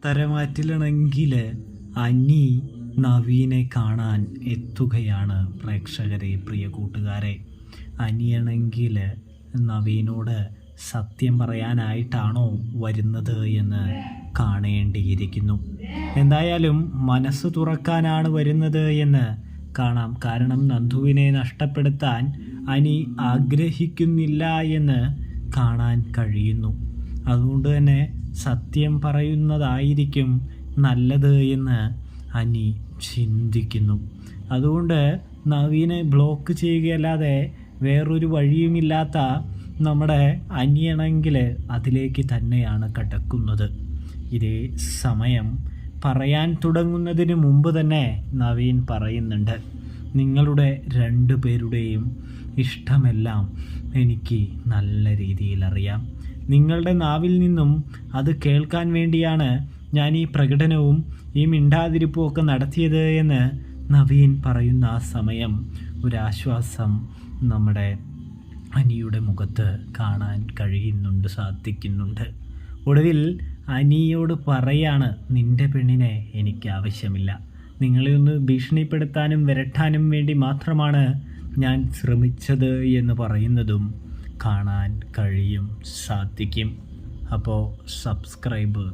പത്തരമാറ്റിലാണെങ്കിൽ അനി നവീനെ കാണാൻ എത്തുകയാണ് പ്രേക്ഷകരെ, പ്രിയ കൂട്ടുകാരെ. അനിയാണെങ്കിൽ നവീനോട് സത്യം പറയാനായിട്ടാണോ വരുന്നത് എന്ന് കാണേണ്ടിയിരിക്കുന്നു. എന്തായാലും മനസ്സ് തുറക്കാനാണ് വരുന്നത് എന്ന് കാണാം. കാരണം നന്ദുവിനെ നഷ്ടപ്പെടുത്താൻ അനി ആഗ്രഹിക്കുന്നില്ല എന്ന് കാണാൻ കഴിയുന്നു. അതുകൊണ്ട് തന്നെ സത്യം പറയുന്നതായിരിക്കും നല്ലത് എന്ന് അനി ചിന്തിക്കുന്നു. അതുകൊണ്ട് നവീനെ ബ്ലോക്ക് ചെയ്യുകയല്ലാതെ വേറൊരു വഴിയുമില്ലാത്ത നമ്മുടെ അനിയാണെങ്കിൽ അതിലേക്ക് തന്നെയാണ് കടക്കുന്നത്. ഇതേ സമയം പറയാൻ തുടങ്ങുന്നതിന് മുമ്പ് തന്നെ നവീൻ പറയുന്നുണ്ട്, നിങ്ങളുടെ രണ്ടുപേരുടെയും ഇഷ്ടമെല്ലാം എനിക്ക് നല്ല രീതിയിൽ അറിയാം. നിങ്ങളുടെ നാവിൽ നിന്നും അത് കേൾക്കാൻ വേണ്ടിയാണ് ഞാൻ ഈ പ്രകടനവും ഈ മിണ്ടാതിരിപ്പും ഒക്കെ നടത്തിയത് എന്ന് നവീൻ പറയുന്ന ആ സമയം ഒരാശ്വാസം നമ്മുടെ അനിയുടെ മുഖത്ത് കാണാൻ സാധിക്കുന്നുണ്ട്. ഒടുവിൽ അനിയോട് പറയാണ്, നിൻ്റെ പെണ്ണിനെ എനിക്ക് ആവശ്യമില്ല. നിങ്ങളെ ഒന്ന് ഭീഷണിപ്പെടുത്താനും വിരട്ടാനും വേണ്ടി മാത്രമാണ് ഞാൻ ശ്രമിച്ചത് എന്ന് പറയുന്നതും കാണാൻ സാധിക്കും. അപ്പോൾ സബ്സ്ക്രൈബ്